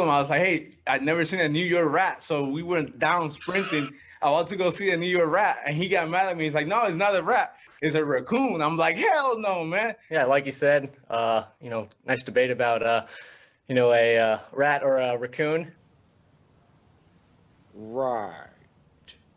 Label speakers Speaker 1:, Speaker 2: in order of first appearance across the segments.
Speaker 1: him, I was like, hey, I'd never seen a New York rat. So we went down sprinting. I want to go see a New York rat. And he got mad at me. He's like, no, it's not a rat. It's a raccoon. I'm like, hell no, man.
Speaker 2: Yeah, like you said, nice debate about, a rat or a raccoon.
Speaker 3: Right.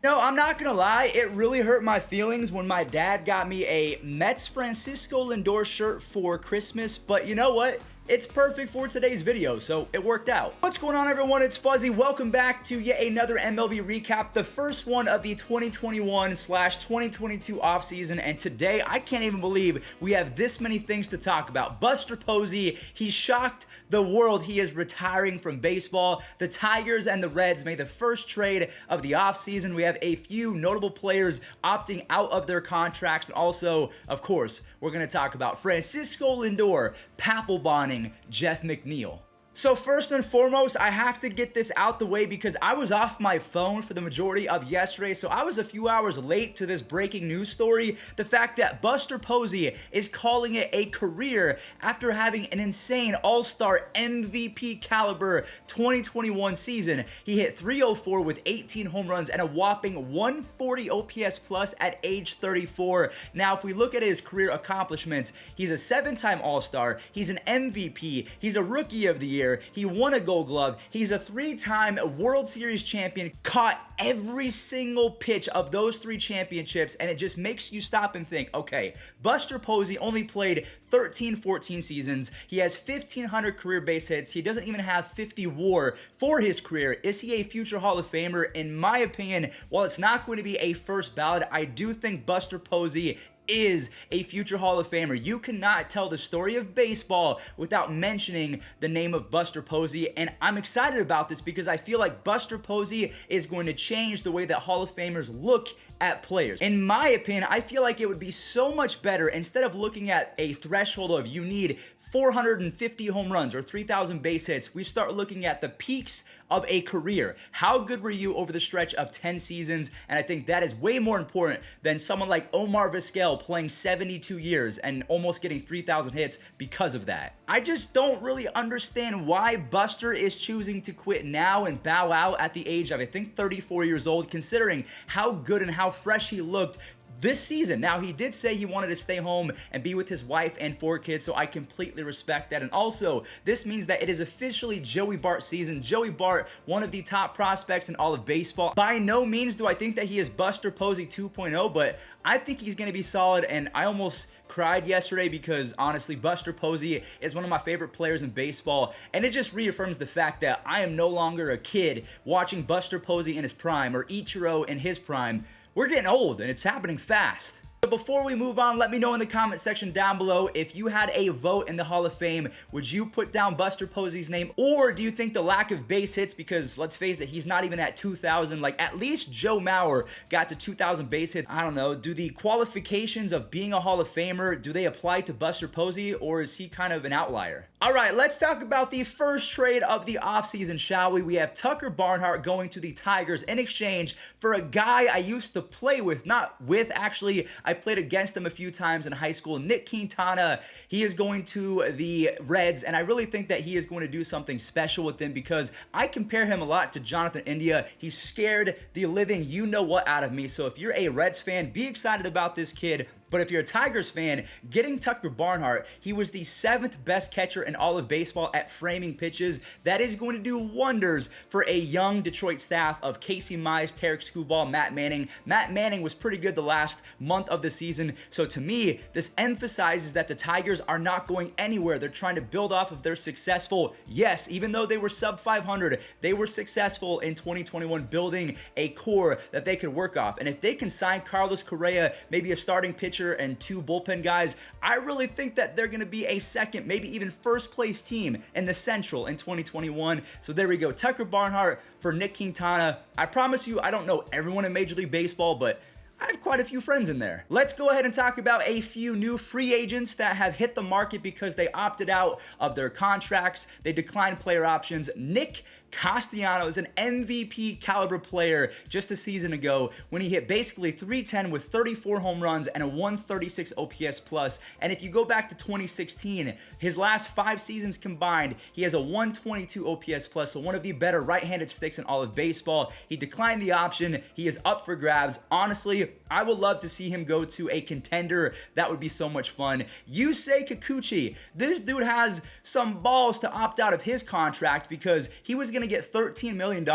Speaker 4: No, I'm not gonna lie, it really hurt my feelings when my dad got me a Mets Francisco Lindor shirt for Christmas, but you know what? It's perfect for today's video, so it worked out. What's going on, everyone? It's Fuzzy. Welcome back to yet another MLB recap, the first one of the 2021/2022 offseason, and today, I can't even believe we have this many things to talk about. Buster Posey, he shocked the world. He is retiring from baseball. The Tigers and the Reds made the first trade of the offseason. We have a few notable players opting out of their contracts, and also, of course, we're going to talk about Francisco Lindor papelboning Jeff McNeil. So first and foremost, I have to get this out the way because I was off my phone for the majority of yesterday, so I was a few hours late to this breaking news story. The fact that Buster Posey is calling it a career after having an insane all-star MVP caliber 2021 season. He hit .304 with 18 home runs and a whopping 140 OPS plus at age 34. Now, if we look at his career accomplishments, he's a 7-time all-star, he's an MVP, he's a Rookie of the Year, he won a Gold Glove, he's a 3-time World Series champion, caught every single pitch of those 3 championships, and it just makes you stop and think, okay, Buster Posey only played 13-14 seasons, he has 1,500 career base hits, he doesn't even have 50 WAR for his career. Is he a future Hall of Famer? In my opinion, while it's not going to be a first ballot, I do think Buster Posey is a future Hall of Famer. You cannot tell the story of baseball without mentioning the name of Buster Posey, and I'm excited about this because I feel like Buster Posey is going to change the way that Hall of Famers look at players. In my opinion, I feel like it would be so much better instead of looking at a threshold of you need 450 home runs or 3,000 base hits, we start looking at the peaks of a career. How good were you over the stretch of 10 seasons? And I think that is way more important than someone like Omar Vizquel playing 72 years and almost getting 3,000 hits because of that. I just don't really understand why Buster is choosing to quit now and bow out at the age of, I think, 34 years old, considering how good and how fresh he looked this season. Now, he did say he wanted to stay home and be with his wife and 4 kids, so I completely respect that. And also, this means that it is officially Joey Bart season. Joey Bart, one of the top prospects in all of baseball. By no means do I think that he is Buster Posey 2.0, but I think he's going to be solid, and I almost cried yesterday because, honestly, Buster Posey is one of my favorite players in baseball, and it just reaffirms the fact that I am no longer a kid watching Buster Posey in his prime or Ichiro in his prime. We're getting old, and it's happening fast. So before we move on, let me know in the comment section down below if you had a vote in the Hall of Fame, would you put down Buster Posey's name, or do you think the lack of base hits, because let's face it, he's not even at 2,000, like at least Joe Mauer got to 2,000 base hits. I don't know, do the qualifications of being a Hall of Famer, do they apply to Buster Posey, or is he kind of an outlier? All right, let's talk about the first trade of the offseason, shall we? We have Tucker Barnhart going to the Tigers in exchange for a guy I used to play with, not with, actually, I played against him a few times in high school, Nick Quintana. He is going to the Reds, and I really think that he is going to do something special with them because I compare him a lot to Jonathan India. He scared the living you-know-what out of me, so if you're a Reds fan, be excited about this kid. But if you're a Tigers fan, getting Tucker Barnhart, he was the 7th best catcher in all of baseball at framing pitches. That is going to do wonders for a young Detroit staff of Casey Mize, Tarek Skubal, Matt Manning. Matt Manning was pretty good the last month of the season. So to me, this emphasizes that the Tigers are not going anywhere. They're trying to build off of their successful, yes, even though they were sub 500, they were successful in 2021 building a core that they could work off. And if they can sign Carlos Correa, maybe a starting pitcher, and 2 bullpen guys, I really think that they're going to be a second, maybe even first place team in the Central in 2021. So there we go. Tucker Barnhart for Nick Quintana. I promise you, I don't know everyone in Major League Baseball, but I have quite a few friends in there. Let's go ahead and talk about a few new free agents that have hit the market because they opted out of their contracts. They declined player options. Nick Castellanos, an MVP caliber player just a season ago when he hit basically .310 with 34 home runs and a 136 OPS plus. And if you go back to 2016, his last 5 seasons combined, he has a 122 OPS plus, so one of the better right-handed sticks in all of baseball. He declined the option. He is up for grabs. Honestly, I would love to see him go to a contender. That would be so much fun. Yusei Kikuchi, this dude has some balls to opt out of his contract because he was going to get $13 million,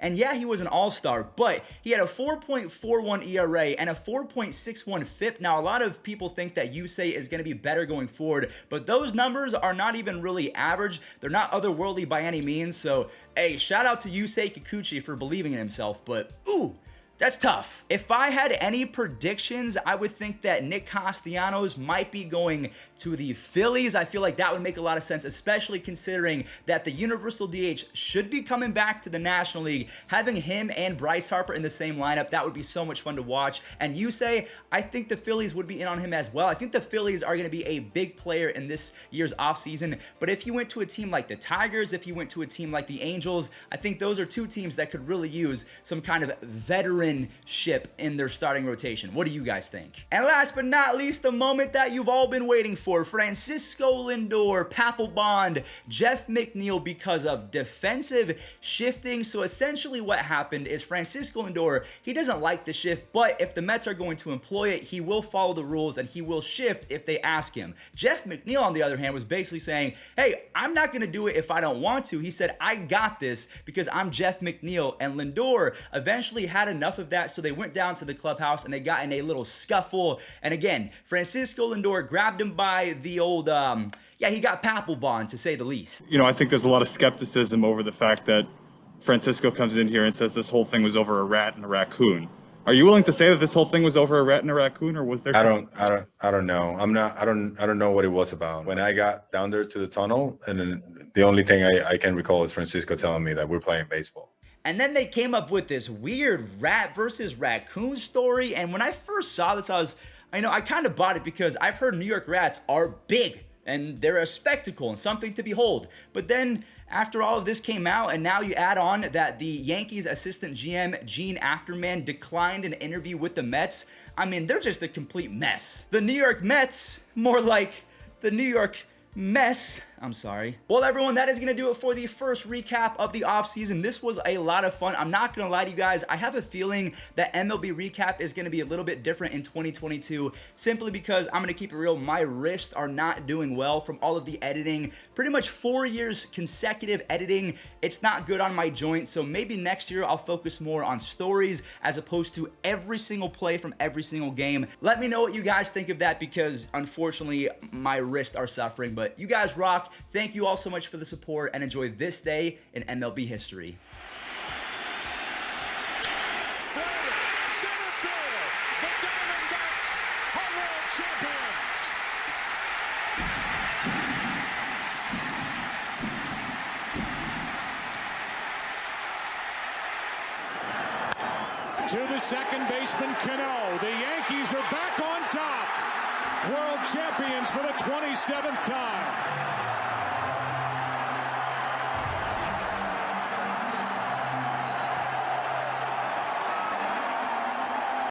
Speaker 4: and yeah, he was an all-star, but he had a 4.41 ERA and a 4.61 FIP. Now, a lot of people think that Yusei is going to be better going forward, but those numbers are not even really average. They're not otherworldly by any means, so hey, shout out to Yusei Kikuchi for believing in himself, but ooh, that's tough. If I had any predictions, I would think that Nick Castellanos might be going to the Phillies. I feel like that would make a lot of sense, especially considering that the Universal DH should be coming back to the National League. Having him and Bryce Harper in the same lineup, that would be so much fun to watch. And Yusei, I think the Phillies would be in on him as well. I think the Phillies are going to be a big player in this year's offseason. But if you went to a team like the Tigers, if you went to a team like the Angels, I think those are two teams that could really use some kind of veteranship in their starting rotation. What do you guys think? And last but not least, the moment that you've all been waiting for, Francisco Lindor, Papelbon, Jeff McNeil because of defensive shifting. So essentially what happened is Francisco Lindor, he doesn't like the shift, but if the Mets are going to employ it, he will follow the rules and he will shift if they ask him. Jeff McNeil, on the other hand, was basically saying, hey, I'm not going to do it if I don't want to. He said, I got this because I'm Jeff McNeil. And Lindor eventually had enough of that, so they went down to the clubhouse and they got in a little scuffle. And again, Francisco Lindor grabbed him by the old, he got Papelbon, to say the least.
Speaker 3: You know, I think there's a lot of skepticism over the fact that Francisco comes in here and says this whole thing was over a rat and a raccoon. Are you willing to say that this whole thing was over a rat and a raccoon, or was there?
Speaker 5: I don't know. I don't know what it was about. When I got down there to the tunnel, and then the only thing I can recall is Francisco telling me that we're playing baseball.
Speaker 4: And then they came up with this weird rat versus raccoon story. And when I first saw this, I kind of bought it because I've heard New York rats are big and they're a spectacle and something to behold. But then after all of this came out, and now you add on that the Yankees assistant GM Gene Ackerman declined an interview with the Mets. I mean, they're just a complete mess. The New York Mets, more like the New York mess. I'm sorry. Well, everyone, that is going to do it for the first recap of the offseason. This was a lot of fun. I'm not going to lie to you guys. I have a feeling that MLB recap is going to be a little bit different in 2022, simply because I'm going to keep it real. My wrists are not doing well from all of the editing. Pretty much 4 years consecutive editing. It's not good on my joints. So maybe next year I'll focus more on stories as opposed to every single play from every single game. Let me know what you guys think of that, because unfortunately my wrists are suffering, but you guys rock. Thank you all so much for the support, and enjoy this day in MLB history.
Speaker 6: Center field, the Diamondbacks are world champions. To the second baseman, Cano. The Yankees are back on top. World champions for the 27th time.